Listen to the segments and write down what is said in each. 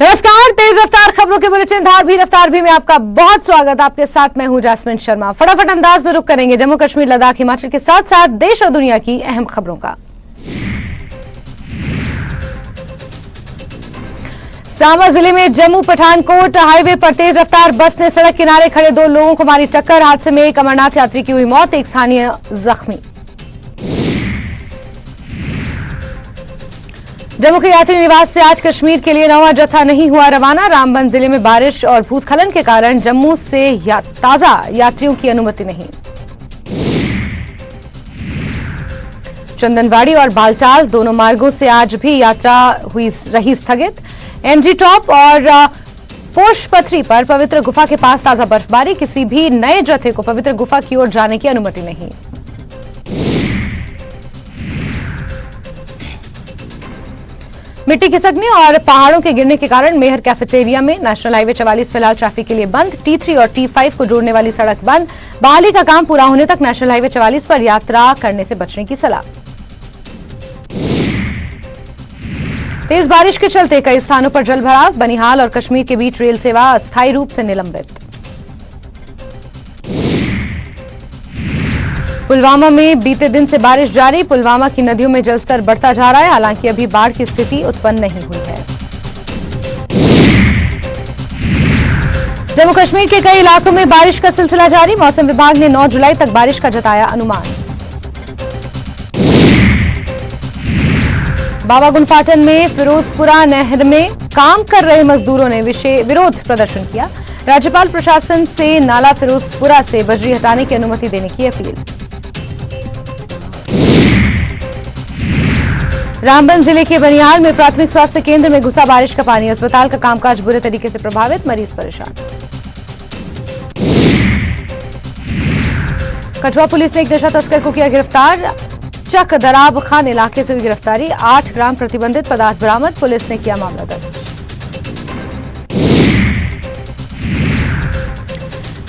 नमस्कार, तेज रफ्तार खबरों के बुलेटिन धार भी रफ्तार भी में आपका बहुत स्वागत। आपके साथ मैं हूं जास्मिन शर्मा। फटाफट अंदाज में रुक करेंगे जम्मू कश्मीर, लद्दाख, हिमाचल के साथ साथ देश और दुनिया की अहम खबरों का। सांबा जिले में जम्मू पठानकोट हाईवे पर तेज रफ्तार बस ने सड़क किनारे खड़े 2 लोगों को मारी टक्कर। हादसे में एक अमरनाथ यात्री की हुई मौत, एक स्थानीय जख्मी। जम्मू के यात्री निवास से आज कश्मीर के लिए नवा जत्था नहीं हुआ रवाना। रामबन जिले में बारिश और भूस्खलन के कारण जम्मू से ताजा यात्रियों की अनुमति नहीं। चंदनवाड़ी और बालटाल दोनों मार्गों से आज भी यात्रा रही स्थगित। एमजी टॉप और पोश पथरी पर पवित्र गुफा के पास ताजा बर्फबारी, किसी भी नए जत्थे को पवित्र गुफा की ओर जाने की अनुमति नहीं। मिट्टी खिसकने और पहाड़ों के गिरने के कारण मेहर कैफेटेरिया में नेशनल हाईवे 44 फिलहाल ट्रैफिक के लिए बंद। T3 और T5 को जोड़ने वाली सड़क बंद। बहाली का काम पूरा होने तक नेशनल हाईवे 44 पर यात्रा करने से बचने की सलाह। तेज बारिश के चलते कई स्थानों पर जलभराव, बनिहाल और कश्मीर के बीच रेल सेवा अस्थायी रूप से निलंबित। पुलवामा में बीते दिन से बारिश जारी, पुलवामा की नदियों में जलस्तर बढ़ता जा रहा है, हालांकि अभी बाढ़ की स्थिति उत्पन्न नहीं हुई है। जम्मू कश्मीर के कई इलाकों में बारिश का सिलसिला जारी, मौसम विभाग ने 9 जुलाई तक बारिश का जताया अनुमान। बाबा गुंडपाटन में फिरोजपुरा नहर में काम कर रहे मजदूरों ने विरोध प्रदर्शन किया। राज्यपाल प्रशासन से नाला फिरोजपुरा से बजरी हटाने की अनुमति देने की अपील। रामबन जिले के बनिहाल में प्राथमिक स्वास्थ्य केंद्र में घुसा बारिश का पानी, अस्पताल का कामकाज बुरे तरीके से प्रभावित, मरीज परेशान। कठुआ पुलिस ने एक नशा तस्कर को किया गिरफ्तार। चक दराब खान इलाके से हुई गिरफ्तारी, 8 ग्राम प्रतिबंधित पदार्थ बरामद, पुलिस ने किया मामला दर्ज।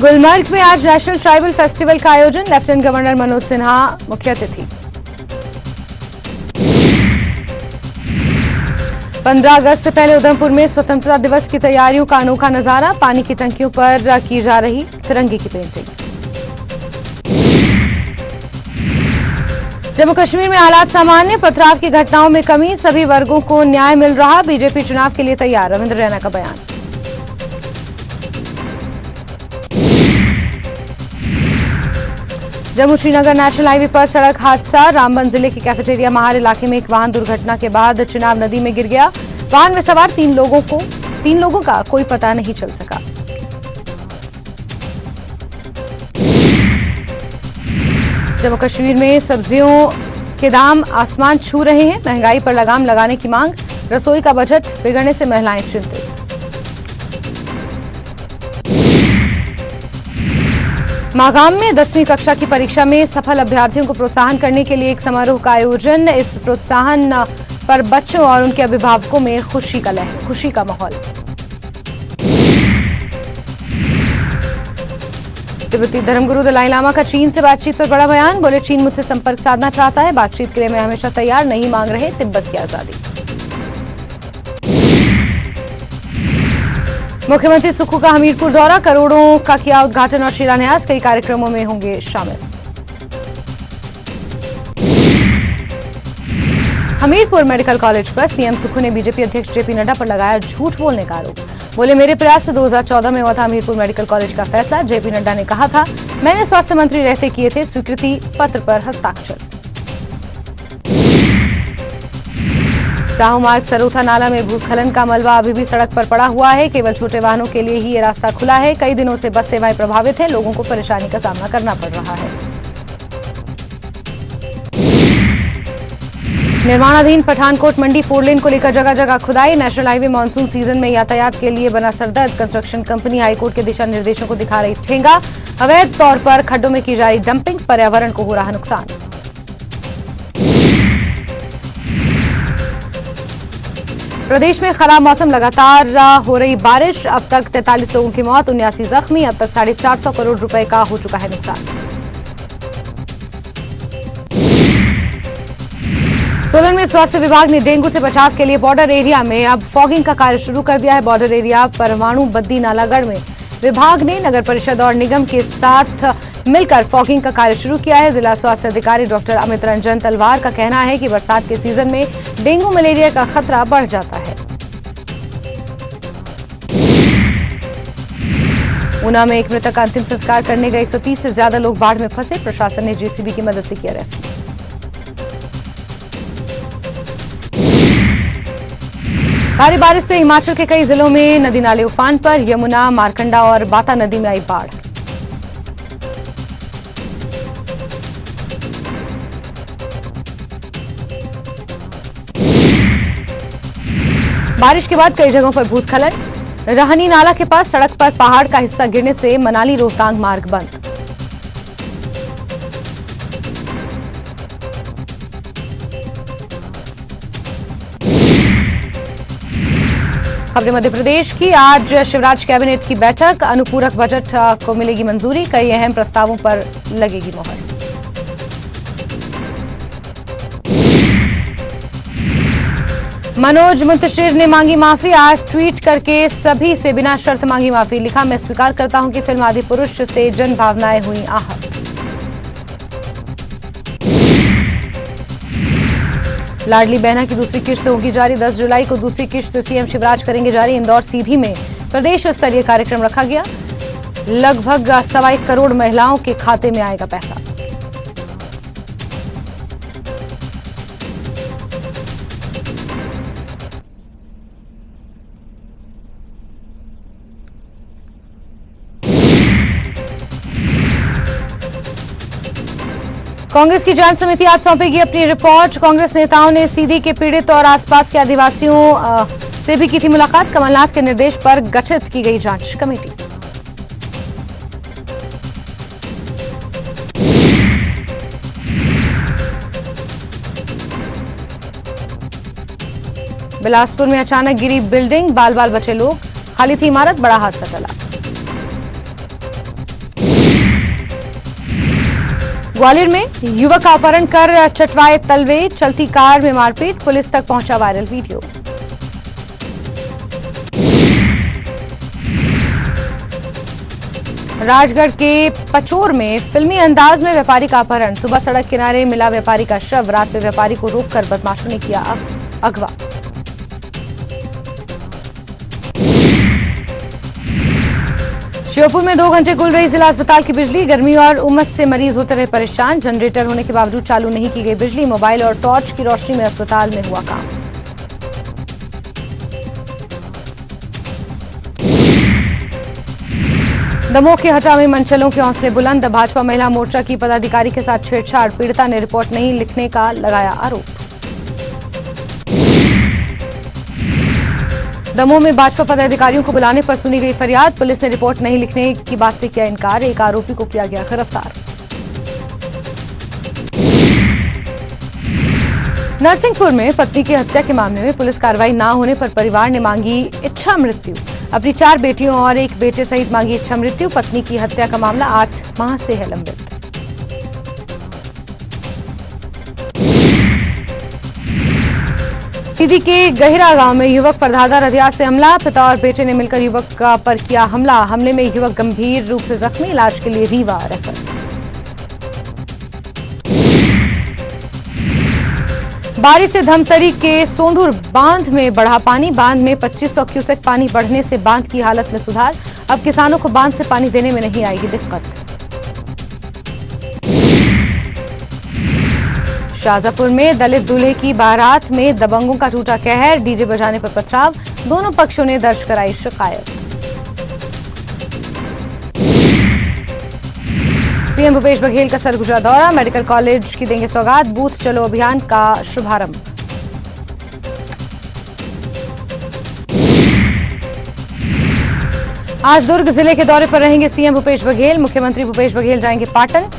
गुलमर्ग में आज नेशनल ट्राइबल फेस्टिवल का आयोजन, लेफ्टिनेंट गवर्नर मनोज सिन्हा मुख्य अतिथि। 15 अगस्त से पहले उधमपुर में स्वतंत्रता दिवस की तैयारियों का अनोखा नजारा, पानी की टंकियों पर की जा रही तिरंगे की पेंटिंग। जम्मू कश्मीर में हालात सामान्य, पथराव की घटनाओं में कमी, सभी वर्गों को न्याय मिल रहा, बीजेपी चुनाव के लिए तैयार, रविंद्र रैना का बयान। जम्मू श्रीनगर नेशनल हाईवे पर सड़क हादसा, रामबन जिले के कैफेटेरिया महार इलाके में एक वाहन दुर्घटना के बाद चिनाब नदी में गिर गया। वाहन में सवार 3 लोगों का कोई पता नहीं चल सका। जम्मू कश्मीर में सब्जियों के दाम आसमान छू रहे हैं, महंगाई पर लगाम लगाने की मांग, रसोई का बजट बिगड़ने से महिलाएं चिंतित। मागाम में 10वीं कक्षा की परीक्षा में सफल अभ्यर्थियों को प्रोत्साहन करने के लिए एक समारोह का आयोजन, इस प्रोत्साहन पर बच्चों और उनके अभिभावकों में खुशी का माहौल। तिब्बती धर्मगुरु दलाई लामा का चीन से बातचीत पर बड़ा बयान, बोले चीन मुझसे संपर्क साधना चाहता है, बातचीत के लिए मैं हमेशा तैयार, नहीं मांग रहे तिब्बत की आजादी। मुख्यमंत्री सुक्खू का हमीरपुर दौरा, करोड़ों का किया उद्घाटन और शिलान्यास, कई कार्यक्रमों में होंगे शामिल। हमीरपुर मेडिकल कॉलेज पर सीएम सुक्खू ने बीजेपी अध्यक्ष जेपी नड्डा पर लगाया झूठ बोलने का आरोप, बोले मेरे प्रयास से 2014 में हुआ था हमीरपुर मेडिकल कॉलेज का फैसला, जेपी नड्डा ने कहा था मैंने स्वास्थ्य मंत्री रहते किए थे, स्वीकृति पत्र पर हस्ताक्षर। साहू मार्ग सरोथा नाला में भूस्खलन का मलबा अभी भी सड़क पर पड़ा हुआ है, केवल छोटे वाहनों के लिए ही ये रास्ता खुला है, कई दिनों से बस सेवाएं प्रभावित है, लोगों को परेशानी का सामना करना पड़ रहा है। निर्माणाधीन पठानकोट मंडी 4 लेन को लेकर जगह जगह खुदाई, नेशनल हाईवे मानसून सीजन में यातायात के लिए बना सरदर्द, कंस्ट्रक्शन कंपनी हाईकोर्ट के दिशा निर्देशों को दिखा रही ठेंगा, अवैध तौर पर खड्डों में की जा रही डंपिंग, पर्यावरण को हो रहा नुकसान। प्रदेश में खराब मौसम, लगातार हो रही बारिश, अब तक 43 लोगों की मौत, 79 जख्मी, अब तक 450 करोड़ रुपए का हो चुका है नुकसान। सोलन में स्वास्थ्य विभाग ने डेंगू से बचाव के लिए बॉर्डर एरिया में अब फॉगिंग का कार्य शुरू कर दिया है। बॉर्डर एरिया परवाणु बद्दी नालागढ़ में विभाग ने नगर परिषद और निगम के साथ मिलकर फॉगिंग का कार्य शुरू किया है। जिला स्वास्थ्य अधिकारी डॉक्टर अमित रंजन तलवार का कहना है कि बरसात के सीजन में डेंगू मलेरिया का खतरा बढ़ जाता है। ऊना में एक मृतक का अंतिम संस्कार करने गए 130 से ज्यादा लोग बाढ़ में फंसे। प्रशासन ने जेसीबी की मदद से किया रेस्क्यू। भारी बारिश से हिमाचल के कई जिलों में नदी नाले उफान पर। यमुना, मारकंडा और बाता नदी में आई बाढ़। बारिश के बाद कई जगहों पर भूस्खलन। रहनी नाला के पास सड़क पर पहाड़ का हिस्सा गिरने से मनाली रोहतांग मार्ग बंद। खबरें मध्य प्रदेश की। आज शिवराज कैबिनेट की बैठक। अनुपूरक बजट को मिलेगी मंजूरी। कई अहम प्रस्तावों पर लगेगी मोहर। मनोज मुंतशिर ने मांगी माफी। आज ट्वीट करके सभी से बिना शर्त मांगी माफी। लिखा, मैं स्वीकार करता हूं कि फिल्म आदि पुरुष से जन भावनाएं हुई आहत। लाडली बहना की दूसरी किश्त होगी जारी। 10 जुलाई को दूसरी किश्त सीएम शिवराज करेंगे जारी। इंदौर सीधी में प्रदेश स्तरीय कार्यक्रम रखा गया। लगभग 1.25 करोड़ महिलाओं के खाते में आएगा पैसा। कांग्रेस की जांच समिति आज सौंपेगी अपनी रिपोर्ट। कांग्रेस नेताओं ने सीधी के पीड़ित और आसपास के आदिवासियों से भी की थी मुलाकात। कमलनाथ के निर्देश पर गठित की गई जांच कमेटी। बिलासपुर में अचानक गिरी बिल्डिंग, बाल बाल बचे लोग। खाली थी इमारत, बड़ा हादसा टला। ग्वालियर में युवक का अपहरण कर चटवाए तलवे। चलती कार में मारपीट, पुलिस तक पहुंचा वायरल वीडियो। राजगढ़ के पचोर में फिल्मी अंदाज में व्यापारी का अपहरण। सुबह सड़क किनारे मिला व्यापारी का शव। रात में व्यापारी को रोककर बदमाशों ने किया अगवा। श्योपुर में 2 घंटे गुल रही जिला अस्पताल की बिजली। गर्मी और उमस से मरीज होते रहे परेशान। जनरेटर होने के बावजूद चालू नहीं की गई बिजली। मोबाइल और टॉर्च की रोशनी में अस्पताल में हुआ काम। दमोह के हटा में मनचलों के हौसले बुलंद। भाजपा महिला मोर्चा की पदाधिकारी के साथ छेड़छाड़। पीड़िता ने रिपोर्ट नहीं लिखने का लगाया आरोप। दमोह में भाजपा पदाधिकारियों को बुलाने पर सुनी गई फरियाद। पुलिस ने रिपोर्ट नहीं लिखने की बात से किया इनकार। एक आरोपी को किया गया गिरफ्तार। नरसिंहपुर में पत्नी की हत्या के मामले में पुलिस कार्रवाई न होने पर परिवार ने मांगी इच्छा मृत्यु। अपनी 4 बेटियों और 1 बेटे सहित मांगी इच्छा मृत्यु। पत्नी की हत्या का मामला 8 माह से है लंबित। सीधी के गहिरा गांव में युवक पर धारदार हथियार से हमला। पिता और बेटे ने मिलकर युवक पर किया हमला। हमले में युवक गंभीर रूप से जख्मी। इलाज के लिए रीवा रेफर। बारिश से धमतरी के सोंढूर बांध में बढ़ा पानी। बांध में 2500 क्यूसेक पानी बढ़ने से बांध की हालत में सुधार। अब किसानों को बांध से पानी देने में नहीं आएगी दिक्कत। शाहजहांपुर में दलित दूल्हे की बारात में दबंगों का टूटा कहर। डीजे बजाने पर पथराव। दोनों पक्षों ने दर्ज कराई शिकायत। सीएम भूपेश बघेल का सरगुजा दौरा। मेडिकल कॉलेज की देंगे सौगात। बूथ चलो अभियान का शुभारंभ। आज दुर्ग जिले के दौरे पर रहेंगे सीएम भूपेश बघेल। मुख्यमंत्री भूपेश बघेल जाएंगे पाटन।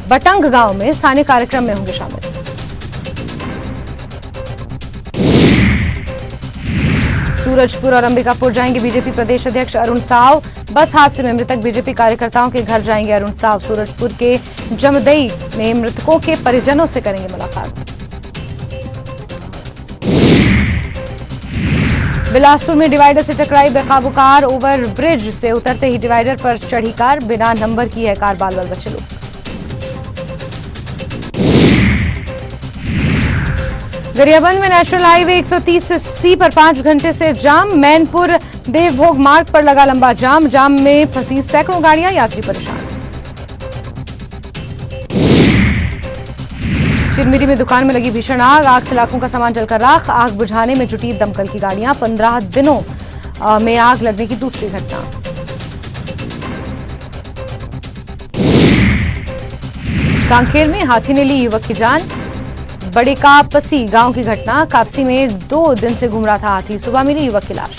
बटंग गांव में स्थानीय कार्यक्रम में होंगे शामिल। सूरजपुर और अंबिकापुर जाएंगे बीजेपी प्रदेश अध्यक्ष अरुण साव। बस हादसे में मृतक बीजेपी कार्यकर्ताओं के घर जाएंगे अरुण साव। सूरजपुर के जमदई में मृतकों के परिजनों से करेंगे मुलाकात। बिलासपुर में डिवाइडर से टकराई बेकाबू कार, ओवर ब्रिज से उतरते ही डिवाइडर पर चढ़ी कार, बिना नंबर की है कार, बाल बाल बचे लोग। गरियाबंद में नेशनल हाईवे 130C पर 5 घंटे से जाम, मैनपुर देवभोग मार्ग पर लगा लंबा जाम, जाम में फंसी सैकड़ों गाड़ियां, यात्री परेशान। चिरमिरी में दुकान में लगी भीषण आग से लाखों का सामान जलकर राख, आग बुझाने में जुटी दमकल की गाड़ियां, 15 दिनों में आग लगने की दूसरी घटना। कांकेर में हाथी ने ली युवक की जान, बड़े कापसी गांव की घटना, कापसी में 2 दिन से घूम रहा था हाथी, सुबह मिली युवक की लाश।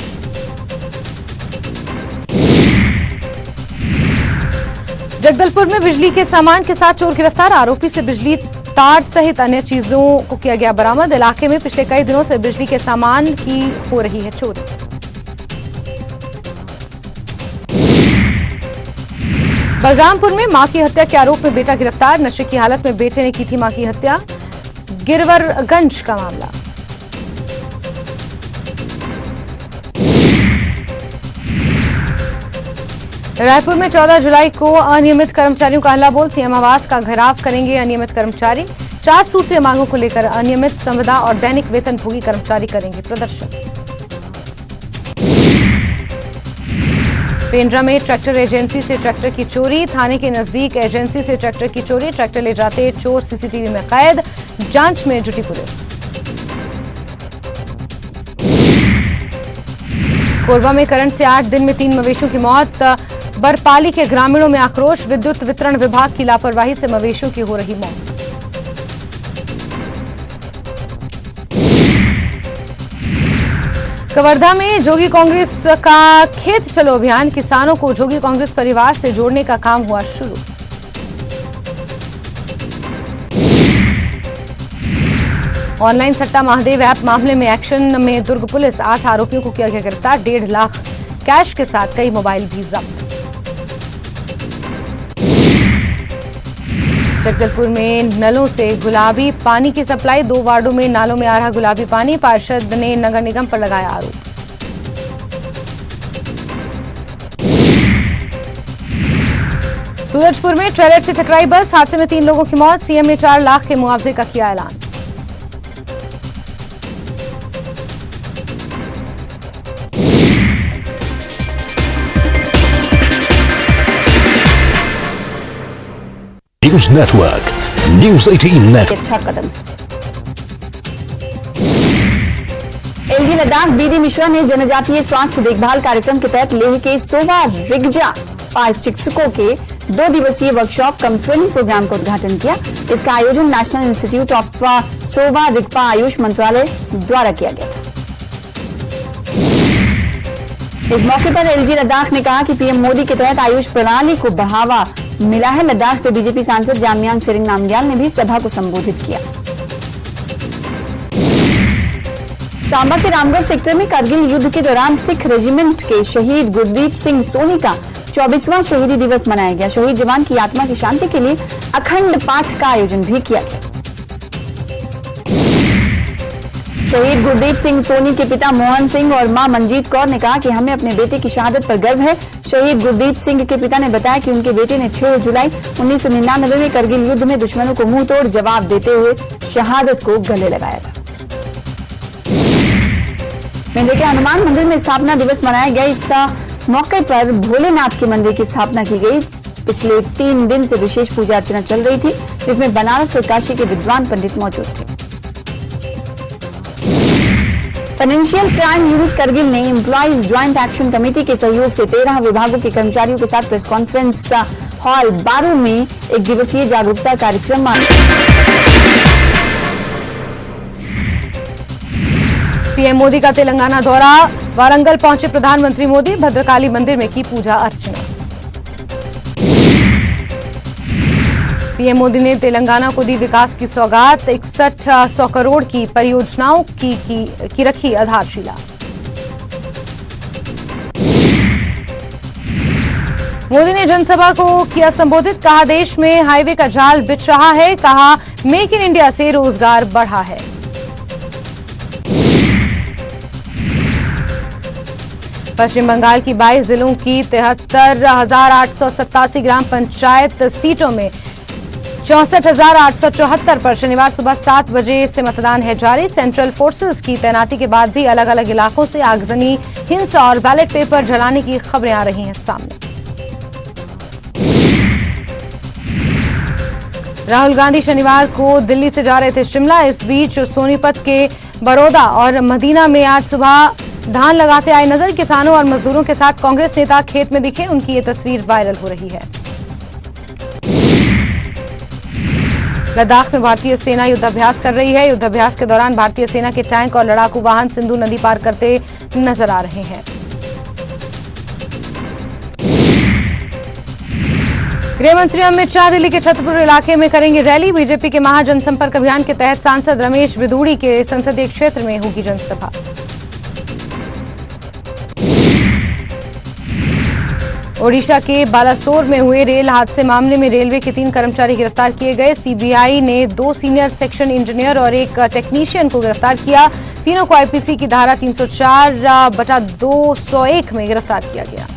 जगदलपुर में बिजली के सामान के साथ चोर गिरफ्तार, आरोपी से बिजली तार सहित अन्य चीजों को किया गया बरामद। इलाके में पिछले कई दिनों से बिजली के सामान की हो रही है चोरी। बलरामपुर में मां की हत्या के आरोप में बेटा गिरफ्तार, नशे की हालत में बेटे ने की थी मां की हत्या, गिरवरगंज का मामला। रायपुर में 14 जुलाई को अनियमित कर्मचारियों का हल्ला बोल, सीएम आवास का घेराव करेंगे अनियमित कर्मचारी, 4 सूत्रीय मांगों को लेकर अनियमित संविदा और दैनिक वेतनभोगी कर्मचारी करेंगे प्रदर्शन। पेंड्रा में ट्रैक्टर एजेंसी से ट्रैक्टर की चोरी, थाने के नजदीक एजेंसी से ट्रैक्टर की चोरी, ट्रैक्टर ले जाते चोर सीसीटीवी में कैद, जांच में जुटी पुलिस। कोरबा में करंट से 8 दिन में 3 मवेशियों की मौत, बरपाली के ग्रामीणों में आक्रोश, विद्युत वितरण विभाग की लापरवाही से मवेशियों की हो रही मौत। कवर्धा में जोगी कांग्रेस का खेत चलो अभियान, किसानों को जोगी कांग्रेस परिवार से जोड़ने का काम हुआ शुरू। ऑनलाइन सट्टा महादेव ऐप मामले में एक्शन में दुर्ग पुलिस, 8 आरोपियों को किया गया गिरफ्तार, 1.5 लाख कैश के साथ कई मोबाइल भी जब्त। जगदलपुर में नलों से गुलाबी पानी की सप्लाई, 2 वार्डों में नालों में आ रहा गुलाबी पानी, पार्षद ने नगर निगम पर लगाया आरोप। सूरजपुर में ट्रेलर से टकराई बस, हादसे में 3 लोगों की मौत, सीएम ने 4 लाख के मुआवजे का किया ऐलान। News network, news 18 network. अच्छा कदम। एलजी लद्दाख बीडी मिश्रा ने जनजातीय स्वास्थ्य देखभाल कार्यक्रम के तहत लेह के सोवा रिगजा पास चिकित्सकों के 2 दिवसीय वर्कशॉप कम ट्रेनिंग प्रोग्राम का उद्घाटन किया। इसका आयोजन national institute of Sowa Rigpa Ayush मंत्रालय द्वारा किया गया था। इस मौके पर एलजी लद्दाख ने कहा कि पीएम मोदी के तहत आयुष प्रणाली को बढ़ावा मिला है। लद्दाख से बीजेपी सांसद जामयांग सेरिंग नामग्याल ने भी सभा को संबोधित किया। सांबा के रामगढ़ सेक्टर में करगिल युद्ध के दौरान सिख रेजिमेंट के शहीद गुरदीप सिंह सोनी का 24वां शहीदी दिवस मनाया गया। शहीद जवान की आत्मा की शांति के लिए अखंड पाठ का आयोजन भी किया गया। शहीद गुरदीप सिंह सोनी के पिता मोहन सिंह और मां मंजीत कौर ने कहा कि हमें अपने बेटे की शहादत पर गर्व है। शहीद गुरदीप सिंह के पिता ने बताया कि उनके बेटे ने 6 जुलाई 1999 में करगिल युद्ध में दुश्मनों को मुंह तोड़ जवाब देते हुए शहादत को गले लगाया था। मेले के हनुमान मंदिर में स्थापना दिवस मनाया गया। इस मौके पर भोलेनाथ के मंदिर की स्थापना की गई। पिछले 3 दिन से विशेष पूजा अर्चना चल रही थी, जिसमें बनारस और काशी के विद्वान पंडित मौजूद थे। फाइनेंशियल क्राइम यूनिट करगिल ने एम्प्लॉइज ज्वाइंट एक्शन कमेटी के सहयोग से 13 विभागों के कर्मचारियों के साथ प्रेस कॉन्फ्रेंस हॉल 12 में एक दिवसीय जागरूकता कार्यक्रम। पीएम मोदी का तेलंगाना दौरा, वारंगल पहुंचे प्रधानमंत्री मोदी, भद्रकाली मंदिर में की पूजा अर्चना। पीएम मोदी ने तेलंगाना को दी विकास की सौगात, 6100 करोड़ की परियोजनाओं की रखी आधारशिला। मोदी ने जनसभा को किया संबोधित, कहा देश में हाईवे का जाल बिछ रहा है, कहा मेक इन इंडिया से रोजगार बढ़ा है। पश्चिम बंगाल की 22 जिलों की 73,887 ग्राम पंचायत सीटों में 64,874 पर शनिवार सुबह 7 बजे से मतदान है जारी। सेंट्रल फोर्सेस की तैनाती के बाद भी अलग अलग इलाकों से आगजनी, हिंसा और बैलेट पेपर जलाने की खबरें आ रही हैं सामने। राहुल गांधी शनिवार को दिल्ली से जा रहे थे शिमला। इस बीच सोनीपत के बड़ौदा और मदीना में आज सुबह धान लगाते आए नजर। किसानों और मजदूरों के साथ कांग्रेस नेता खेत में दिखे, उनकी ये तस्वीर वायरल हो रही है। लद्दाख में भारतीय सेना युद्धाभ्यास कर रही है। युद्धाभ्यास के दौरान भारतीय सेना के टैंक और लड़ाकू वाहन सिंधु नदी पार करते नजर आ रहे हैं। गृह मंत्री अमित शाह दिल्ली के छतरपुर इलाके में करेंगे रैली। बीजेपी के महाजनसंपर्क अभियान के तहत सांसद रमेश बिधूड़ी के संसदीय क्षेत्र में होगी जनसभा। ओडिशा के बालासोर में हुए रेल हादसे मामले में रेलवे के 3 कर्मचारी गिरफ्तार किए गए। सीबीआई ने 2 सीनियर सेक्शन इंजीनियर और 1 टेक्नीशियन को गिरफ्तार किया। तीनों को आईपीसी की धारा 304/201 में गिरफ्तार किया गया।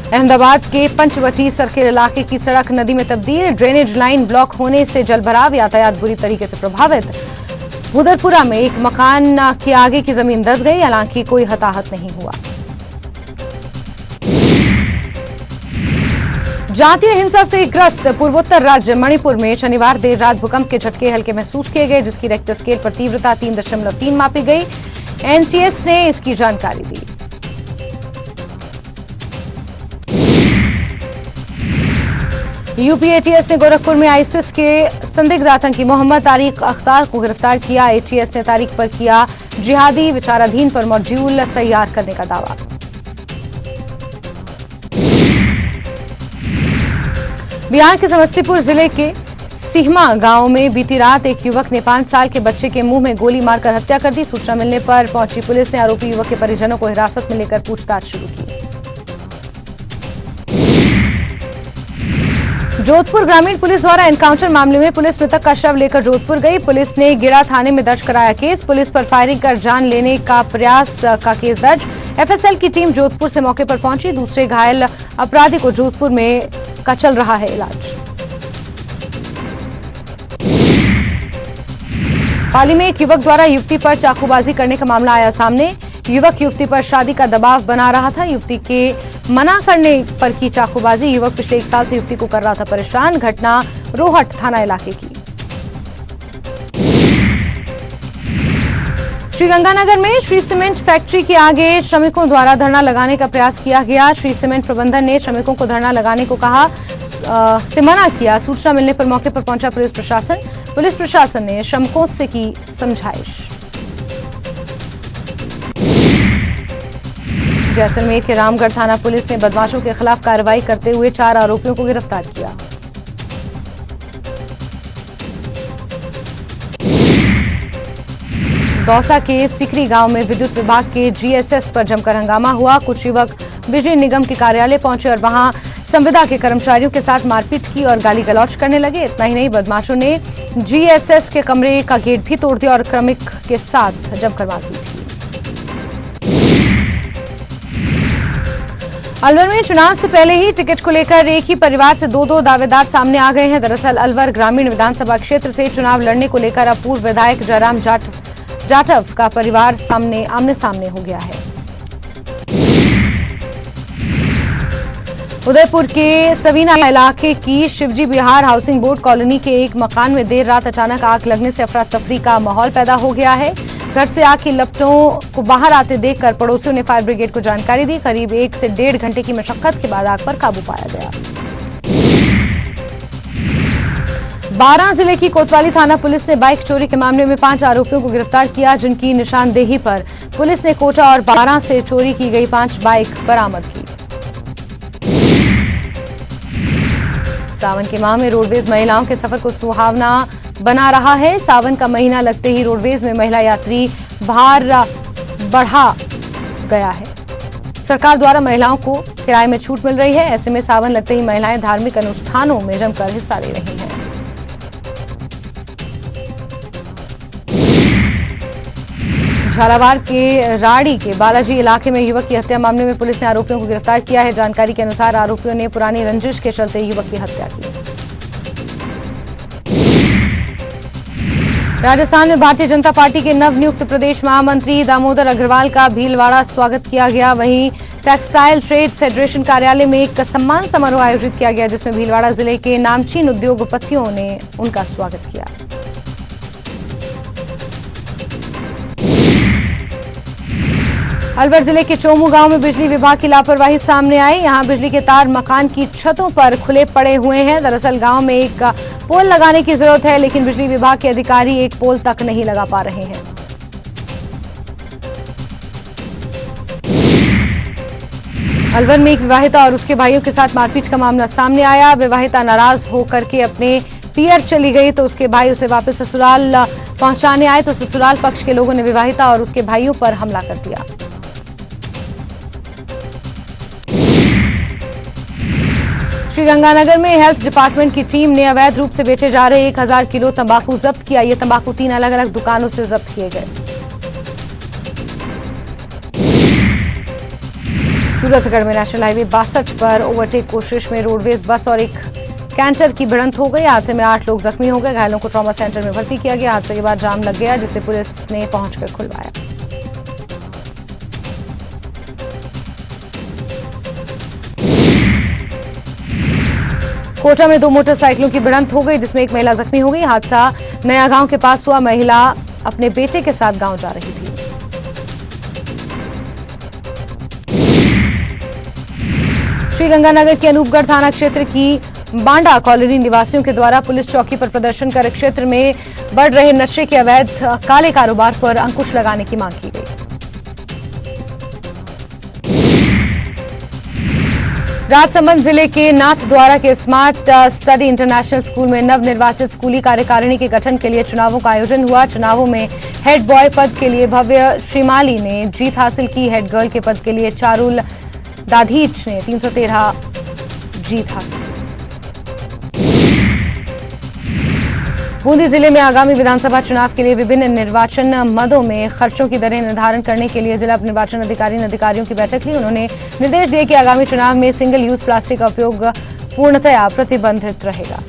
अहमदाबाद के पंचवटी सर्किल इलाके की सड़क नदी में तब्दील। ड्रेनेज लाइन ब्लॉक होने से जलभराव, यातायात बुरी तरीके से प्रभावित। भूदरपुरा में एक मकान के आगे की जमीन धंस गई, हालांकि कोई हताहत नहीं हुआ। जातीय हिंसा से ग्रस्त पूर्वोत्तर राज्य मणिपुर में शनिवार देर रात भूकंप के झटके हल्के महसूस किए गए, जिसकी रेक्टर स्केल पर तीव्रता 3.3 मापी गई। एनसीएस ने इसकी जानकारी दी। यूपी एटीएस ने गोरखपुर में आईसिस के संदिग्ध आतंकी मोहम्मद तारिक अख्तार को गिरफ्तार किया। एटीएस ने तारिक पर किया जिहादी विचाराधीन पर मॉड्यूल तैयार करने का दावा। बिहार के समस्तीपुर जिले के सिहमा गांव में बीती रात एक युवक ने 5 साल के बच्चे के मुंह में गोली मारकर हत्या कर दी। सूचना मिलने पर पहुंची पुलिस ने आरोपी युवक के परिजनों को हिरासत में लेकर पूछताछ शुरू की। जोधपुर ग्रामीण पुलिस द्वारा एनकाउंटर मामले में पुलिस मृतक का शव लेकर जोधपुर गई। पुलिस ने गिरा थाने में दर्ज कराया केस। पुलिस पर फायरिंग कर जान लेने का प्रयास का केस दर्ज। एफएसएल की टीम जोधपुर से मौके पर पहुंची। दूसरे घायल अपराधी को जोधपुर में का चल रहा है इलाज। पाली में एक युवक द्वारा युवती पर चाकूबाजी करने का मामला आया सामने। युवक युवती पर शादी का दबाव बना रहा था। युवती के मना करने पर की चाकूबाजी। युवक पिछले 1 साल से युवती को कर रहा था परेशान। घटना रोहट थाना इलाके की। श्रीगंगानगर में श्री सीमेंट फैक्ट्री के आगे श्रमिकों द्वारा धरना लगाने का प्रयास किया गया। श्री सीमेंट प्रबंधन ने श्रमिकों को धरना लगाने को कहा से मना किया। सूचना मिलने पर मौके पर पहुंचा पुलिस प्रशासन। पुलिस प्रशासन ने श्रमिकों से की समझाइश। जैसलमेर के रामगढ़ थाना पुलिस ने बदमाशों के खिलाफ कार्रवाई करते हुए 4 आरोपियों को गिरफ्तार किया। दौसा के सिकरी गांव में विद्युत विभाग के जीएसएस पर जमकर हंगामा हुआ। कुछ युवक बिजली निगम के कार्यालय पहुंचे और वहां संविदा के कर्मचारियों के साथ मारपीट की और गाली गलौज करने लगे। इतना ही नहीं, बदमाशों ने जीएसएस के कमरे का गेट भी तोड़ दिया और क्रमिक के साथ जमकर मारपीट की। अलवर में चुनाव से पहले ही टिकट को लेकर एक ही परिवार से 2 दावेदार सामने आ गए हैं। दरअसल अलवर ग्रामीण विधानसभा क्षेत्र से चुनाव लड़ने को लेकर अब पूर्व विधायक जयराम जाटव का परिवार आमने सामने हो गया है। उदयपुर के सवीना इलाके की Shivji Bihar housing board colony के एक मकान में देर रात अचानक आग लगने से अफरा तफरी का माहौल पैदा हो गया है। घर से आग की लपटों को बाहर आते देखकर पड़ोसियों ने फायर ब्रिगेड को जानकारी दी। करीब 1 से 1.5 घंटे की मशक्कत के बाद आग पर काबू पाया गया। 12 जिले की कोतवाली थाना पुलिस ने बाइक चोरी के मामले में 5 आरोपियों को गिरफ्तार किया, जिनकी निशानदेही पर पुलिस ने कोटा और 12 से चोरी की गई 5 बाइक बरामद की। सावन के माह में रोडवेज महिलाओं के सफर को सुहावना बना रहा है। सावन का महीना लगते ही रोडवेज में महिला यात्री भार बढ़ा गया है। सरकार द्वारा महिलाओं को किराए में छूट मिल रही है। ऐसे में सावन लगते ही महिलाएं धार्मिक अनुष्ठानों में जमकर हिस्सा ले रही हैं। झालावाड़ के राड़ी के बालाजी इलाके में युवक की हत्या मामले में पुलिस ने आरोपियों को गिरफ्तार किया है। जानकारी के अनुसार आरोपियों ने पुरानी रंजिश के चलते युवक की हत्या की। राजस्थान में भारतीय जनता पार्टी के नवनियुक्त प्रदेश महामंत्री दामोदर अग्रवाल का भीलवाड़ा स्वागत किया गया। वहीं टेक्सटाइल ट्रेड फेडरेशन कार्यालय में एक सम्मान समारोह आयोजित किया गया, जिसमें भीलवाड़ा जिले के नामचीन उद्योगपतियों ने उनका स्वागत किया। अलवर जिले के चोमू गांव में बिजली विभाग की लापरवाही सामने आई। यहां बिजली के तार मकान की छतों पर खुले पड़े हुए हैं। दरअसल गांव में एक पोल लगाने की जरूरत है, लेकिन बिजली विभाग के अधिकारी एक पोल तक नहीं लगा पा रहे हैं। अलवर में एक विवाहिता और उसके भाइयों के साथ मारपीट का मामला सामने आया। विवाहिता नाराज होकर के अपने पियर चली गई तो उसके भाई उसे वापस ससुराल पहुंचाने आए तो ससुराल पक्ष के लोगों ने विवाहिता और उसके भाइयों पर हमला कर दिया। श्रीगंगानगर में हेल्थ डिपार्टमेंट की टीम ने अवैध रूप से बेचे जा रहे 1000 किलो तंबाकू जब्त किया। ये तंबाकू 3 अलग अलग दुकानों से जब्त किए गए। सूरतगढ़ में नेशनल हाईवे 62 पर ओवरटेक कोशिश में रोडवेज बस और एक कैंटर की भिड़ंत हो गई। हादसे में 8 लोग जख्मी हो गए। घायलों को ट्रॉमा सेंटर में भर्ती किया गया। हादसे के बाद जाम लग गया, जिसे पुलिस ने पहुंचकर खुलवाया। कोटा में 2 मोटरसाइकिलों की भिड़ंत हो गई, जिसमें एक महिला जख्मी हो गई। हादसा नया गांव के पास हुआ। महिला अपने बेटे के साथ गांव जा रही थी। श्रीगंगानगर के अनूपगढ़ थाना क्षेत्र की बांडा कॉलोनी निवासियों के द्वारा पुलिस चौकी पर प्रदर्शन कर क्षेत्र में बढ़ रहे नशे के अवैध काले कारोबार पर अंकुश लगाने की मांग की गई। राजसमंद जिले के नाथद्वारा के स्मार्ट स्टडी इंटरनेशनल स्कूल में नवनिर्वाचित स्कूली कार्यकारिणी के गठन के लिए चुनावों का आयोजन हुआ। चुनावों में हेड बॉय पद के लिए भव्य श्रीमाली ने जीत हासिल की। हेड गर्ल के पद के लिए चारुल दाधीच ने 313 जीत हासिल की। बूंदी जिले में आगामी विधानसभा चुनाव के लिए विभिन्न निर्वाचन मदों में खर्चों की दरें निर्धारण करने के लिए जिला निर्वाचन अधिकारी ने अधिकारियों की बैठक ली। उन्होंने निर्देश दिए कि आगामी चुनाव में सिंगल यूज प्लास्टिक का उपयोग पूर्णतया प्रतिबंधित रहेगा।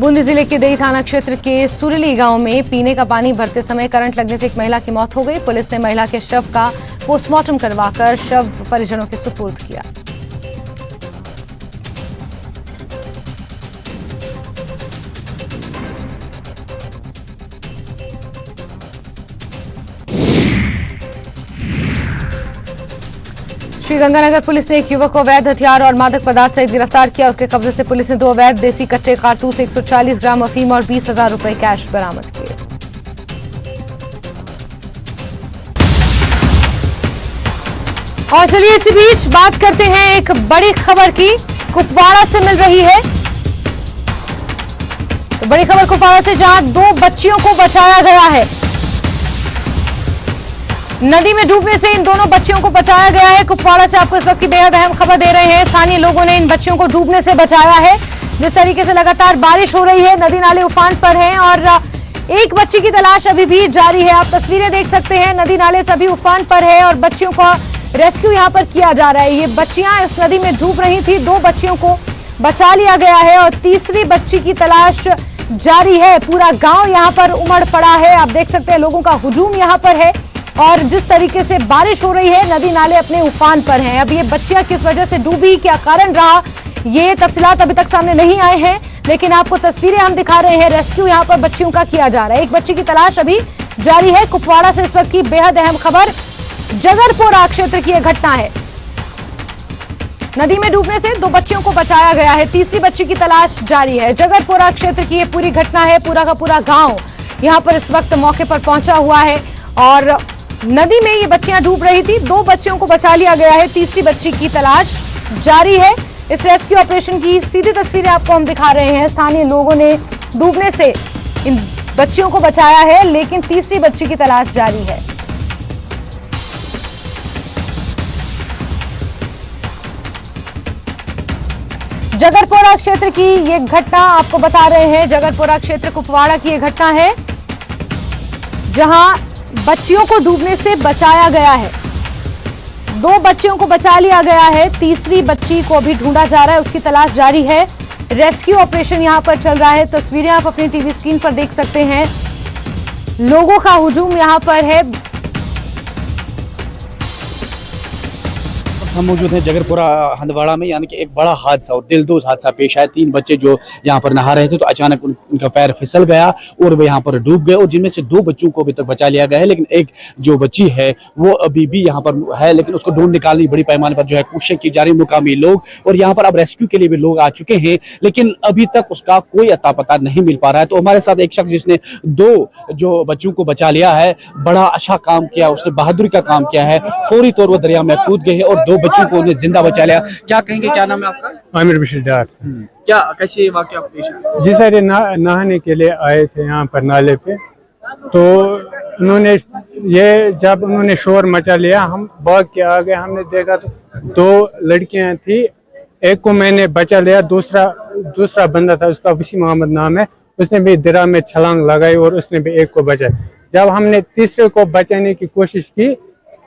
बूंदी जिले के देई थाना क्षेत्र के सुरली गांव में पीने का पानी भरते समय करंट लगने से एक महिला की मौत हो गई। पुलिस ने महिला के शव का पोस्टमार्टम करवाकर शव परिजनों के सुपुर्द किया। श्रीगंगानगर पुलिस ने एक युवक को अवैध हथियार और मादक पदार्थ सहित गिरफ्तार किया। उसके कब्जे से पुलिस ने 2 अवैध देसी कट्टे कारतूस, 140 ग्राम अफीम और 20,000 रुपए कैश बरामद किए। और चलिए इसी बीच बात करते हैं एक बड़ी खबर की। कुपवाड़ा से मिल रही है तो बड़ी खबर कुपवाड़ा से, जहां 2 बच्चियों को बचाया गया है। नदी में डूबने से इन दोनों बच्चियों को बचाया गया है। कुपवाड़ा से आपको इस वक्त की बेहद अहम खबर दे रहे हैं। स्थानीय लोगों ने इन बच्चियों को डूबने से बचाया है। जिस तरीके से लगातार बारिश हो रही है, नदी नाले उफान पर हैं और एक बच्ची की तलाश अभी भी जारी है। आप तस्वीरें देख सकते हैं, नदी नाले सभी उफान पर है और बच्चियों का रेस्क्यू यहां पर किया जा रहा है। ये बच्चियां इस नदी में डूब रही थी, 2 बच्चियों को बचा लिया गया है और तीसरी बच्ची की तलाश जारी है। पूरा गांव यहां पर उमड़ पड़ा है। आप देख सकते हैं लोगों का हुजूम यहां पर है और जिस तरीके से बारिश हो रही है, नदी नाले अपने उफान पर हैं। अब ये बच्चियां किस वजह से डूबी, क्या कारण रहा, ये तफसीलात अभी तक सामने नहीं आए हैं, लेकिन आपको तस्वीरें हम दिखा रहे हैं। रेस्क्यू यहां पर बच्चियों का किया जा रहा है। एक बच्ची की तलाश अभी जारी है। कुपवाड़ा से इस वक्त की बेहद अहम खबर, जगरपोरा क्षेत्र की यह घटना है। नदी में डूबने से 2 बच्चियों को बचाया गया है, तीसरी बच्ची की तलाश जारी है। जगरपोरा क्षेत्र की यह पूरी घटना है। पूरा का पूरा गांव यहां पर इस वक्त मौके पर पहुंचा हुआ है और नदी में ये बच्चियां डूब रही थी, 2 बच्चियों को बचा लिया गया है, तीसरी बच्ची की तलाश जारी है। इस रेस्क्यू ऑपरेशन की सीधी तस्वीरें आपको हम दिखा रहे हैं। स्थानीय लोगों ने डूबने से इन बच्चियों को बचाया है, लेकिन तीसरी बच्ची की तलाश जारी है। जगरपुरा क्षेत्र की ये घटना आपको बता रहे हैं। जगरपुरा क्षेत्र कुपवाड़ा की ये घटना है जहां बच्चियों को डूबने से बचाया गया है। 2 बच्चियों को बचा लिया गया है, तीसरी बच्ची को अभी ढूंढा जा रहा है, उसकी तलाश जारी है। रेस्क्यू ऑपरेशन यहां पर चल रहा है। तस्वीरें आप अपनी टीवी स्क्रीन पर देख सकते हैं। लोगों का हुजूम यहां पर है। हम मौजूद हैं जगरपुरा हंदवाड़ा में, यानी कि एक बड़ा हादसा और दिलदोज हादसा पेश आया। 3 बच्चे जो यहाँ पर नहा रहे थे तो अचानक उनका पैर फिसल गया और वो यहाँ पर डूब गए, और जिनमें से 2 बच्चों को अभी तक बचा लिया गया है, लेकिन एक जो बच्ची है वो अभी भी यहाँ पर है, लेकिन उसको ढूंढ निकालने बड़ी पैमाने पर जो है कोशिश की जा रही है। मुकामी लोग और यहाँ पर अब रेस्क्यू के लिए भी लोग आ चुके हैं, लेकिन अभी तक उसका कोई अता पता नहीं मिल पा रहा है। तो हमारे साथ एक शख्स जिसने 2 जो बच्चों को बचा लिया है, बड़ा अच्छा काम किया, उसने बहादुरी का काम किया है। फौरी तौर पर दरिया में कूद गए और 2 बच्चों को उन्हें जिंदा बचा लिया। क्या कहेंगे, क्या नाम है आपका? आमिर बशीर डार से। क्या कैसे ये वाकया पेश आया? जी सर, ये नहाने के लिए आए थे यहाँ पर नाले पे, तो उन्होंने जब उन्होंने शोर मचा लिया, हम भाग के आ गए। हमने देखा तो 2 लड़कियां थी, एक को मैंने बचा लिया, दूसरा बंदा था, उसका वसीम मोहम्मद नाम है, उसने भी दरिया में छलांग लगाई और उसने भी एक को बचाया। जब हमने तीसरे को बचाने की कोशिश की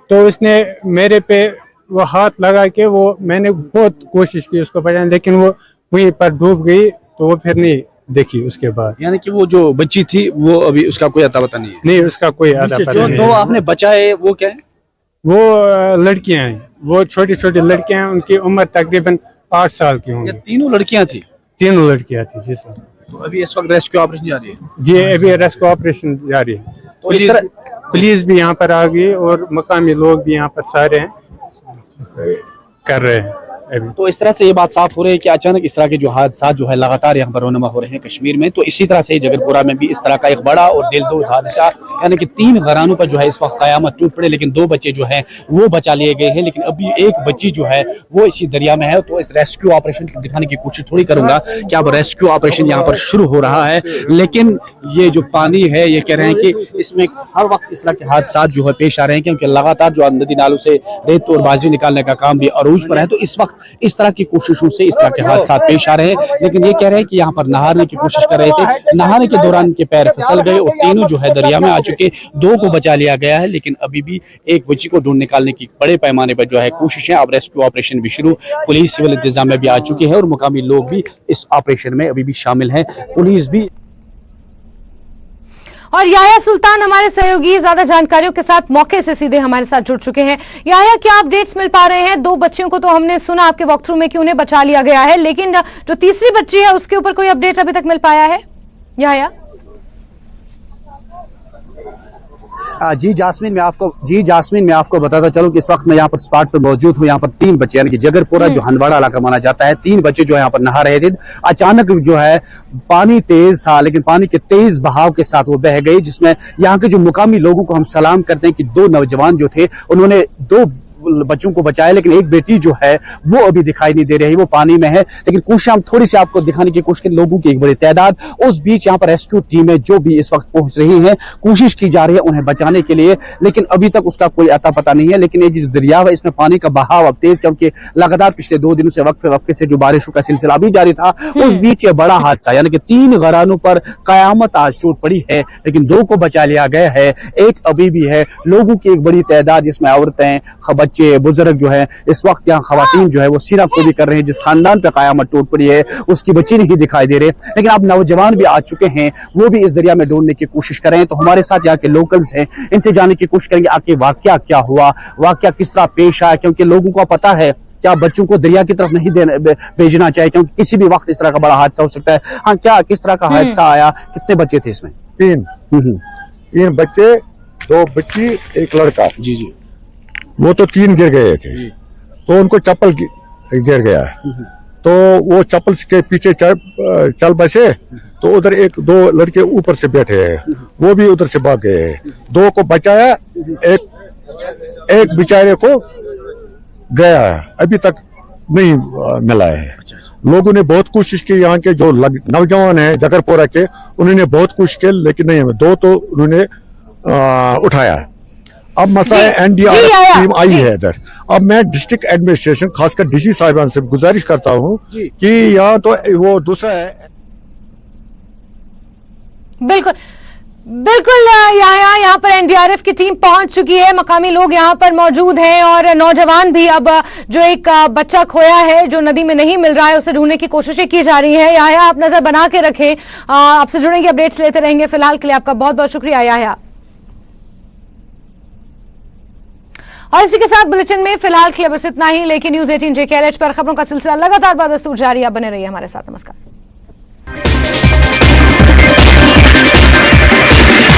तो उसने मेरे पे वो हाथ लगा के, वो मैंने बहुत कोशिश की उसको बचाने, लेकिन वो वहीं पर डूब गई, तो वो फिर नहीं देखी उसके बाद। यानी कि वो जो बच्ची थी वो अभी उसका कोई अता पता नहीं है? नहीं, उसका कोई अता पता जो नहीं। 2 आपने बचाए वो क्या है? वो लड़कियां हैं, वो छोटी छोटी लड़कियां हैं, उनकी उम्र तकरीबन 8 साल की होंगी। 3 लड़कियां थी? 3 लड़कियां थी जी सर। तो अभी इस वक्त रेस्क्यू ऑपरेशन जारी है? जी, अभी रेस्क्यू ऑपरेशन जारी है। तो इस तरह पुलिस भी यहाँ पर आ गई और मकामी लोग भी यहाँ पर सारे हैं, कर रहे हैं अभी। तो इस तरह से ये बात साफ हो रही है कि अचानक इस तरह के जो हादसा जो है लगातार यहाँ पर रोनमा हो रहे हैं कश्मीर में। तो इसी तरह से जगरपुरा में भी इस तरह का एक बड़ा और दिलदोज हादसा, यानी कि 3 घरानों पर जो है इस वक्त कयामत टूट पड़े, लेकिन 2 बच्चे जो हैं वो बचा लिए गए हैं, लेकिन अभी एक बच्ची जो है वो इसी दरिया में है। तो इस रेस्क्यू ऑपरेशन को दिखाने की कोशिश थोड़ी करूंगा कि अब रेस्क्यू ऑपरेशन यहाँ पर शुरू हो रहा है, लेकिन ये जो पानी है ये कह रहे हैं कि इसमें हर वक्त इस तरह के हादसा जो है पेश आ रहे हैं, क्योंकि लगातार जो नदी नालों से रेत और बाजरी निकालने का काम भी अरूज पर है। तो इस वक्त इस तरह की कोशिशों से इस तरह के हादसा पेश आ रहे हैं, लेकिन ये कह रहे हैं कि यहाँ पर नहाने की कोशिश कर रहे थे, नहाने के दौरान इनके पैर फिसल गए और तीनों जो है दरिया में आ चुके। 2 को बचा लिया गया है, लेकिन अभी भी एक बच्ची को ढूंढ निकालने की बड़े पैमाने पर जो है कोशिश है। अब रेस्क्यू ऑपरेशन भी शुरू, पुलिस सिविल इंतजाम में भी आ चुके हैं और मुकामी लोग भी इस ऑपरेशन में अभी भी शामिल हैं, पुलिस भी। और याह्या सुल्तान हमारे सहयोगी ज्यादा जानकारियों के साथ मौके से सीधे हमारे साथ जुड़ चुके हैं। याह्या, क्या अपडेट्स मिल पा रहे हैं? 2 बच्चियों को तो हमने सुना आपके वॉकथ्रू में कि उन्हें बचा लिया गया है, लेकिन जो तीसरी बच्ची है उसके ऊपर कोई अपडेट अभी तक मिल पाया है याह्या? जी जास्मीन, मैं आपको बताता चलूं कि इस वक्त मैं यहाँ पर स्पॉट पर मौजूद हूँ। यहाँ पर 3 बच्चे, यानी कि जगरपुरा जो हंदवाड़ा इलाका माना जाता है, 3 बच्चे जो यहाँ पर नहा रहे थे। अचानक जो है पानी तेज था, लेकिन पानी के तेज बहाव के साथ वो बह गई, जिसमें यहाँ के जो मुकामी लोगों को हम सलाम करते हैं कि 2 नौजवान जो थे उन्होंने 2 बच्चों को बचाया, लेकिन एक बेटी जो है वो अभी दिखाई नहीं दे रही, वो पानी में है। लेकिन कोशिश हम थोड़ी सी आपको दिखाने की कोशिश करें, लोगों की एक बड़ी तादाद, उस बीच यहाँ पर रेस्क्यू टीमें जो भी इस वक्त पहुंच रही हैं, कोशिश की जा रही है उन्हें बचाने के लिए, लेकिन अभी तक उसका कोई अता पता नहीं है। लेकिन ये जो दरिया है इसमें पानी का बहाव अब तेज, क्योंकि लगातार पिछले 2 दिनों से वक्फे से जो बारिशों का सिलसिला भी जारी था, उस बीच ये बड़ा हादसा, यानी कि 3 घरानों पर कयामत आज टूट पड़ी है, लेकिन 2 को बचा लिया गया है, एक अभी भी है। लोगों की एक बड़ी तादाद, जिसमें औरतें, बच्चे, बुजुर्ग जो है इस वक्त यहाँ खवातीन जो है वो सीना खोदी कर रहे हैं। जिस खानदान पे कयामत टूट पड़ी है उसकी बच्ची नहीं दिखाई दे रहे, लेकिन अब नौजवान भी आ चुके हैं, वो भी इस दरिया में ढूंढने की कोशिश कर रहे हैं। तो हमारे साथ यहाँ के लोकल्स हैं, इनसे जानने की कोशिश करेंगे आखिर वाकया क्या हुआ, वाकया किस तरह पेश आया, क्योंकि लोगों को पता है क्या बच्चों को दरिया की तरफ नहीं भेजना चाहिए, क्योंकि किसी भी वक्त इस तरह का बड़ा हादसा हो सकता है। हाँ, क्या किस तरह का हादसा आया, कितने बच्चे थे इसमें? 3 बच्चे, 2 बच्ची, 1 लड़का। जी। वो तो 3 गिर गए थे, तो उनको चप्पल गिर गया, तो वो चप्पल के पीछे चल बसे, तो उधर 1-2 लड़के ऊपर से बैठे हैं, वो भी उधर से भाग गए हैं। 2 को बचाया, एक बेचारे को गया है, अभी तक नहीं मिला है। लोगों ने बहुत कोशिश की, यहाँ के जो नौजवान हैं जगरपुरा के, उन्होंने बहुत कोशिश की, लेकिन नहीं, 2 तो उन्होंने उठाया। अब मसला है जी, एनडीआरएफ आया, टीम आई जी। है इधर। अब मैं डिस्ट्रिक्ट एडमिनिस्ट्रेशन खासकर डीसी साहिबान से गुजारिश करता हूँ कि या तो वो दूसरा है बिल्कुल बिल्कुल यहाँ पर एनडीआरएफ की टीम पहुंच चुकी है, मकामी लोग यहाँ पर मौजूद हैं और नौजवान भी अब जो एक बच्चा खोया है जो नदी में नहीं मिल रहा है उसे ढूंढने की कोशिशें की जा रही है। याया आप नजर बना के रखें, आपसे जुड़ेंगे, अपडेट्स लेते रहेंगे। फिलहाल के लिए आपका बहुत बहुत शुक्रिया याया। और इसी के साथ बुलेटिन में फिलहाल के लिए बस इतना ही, लेकिन न्यूज 18 JKLH पर खबरों का सिलसिला लगातार बदस्तूर जारी है। आप बने रहिए हमारे साथ। नमस्कार।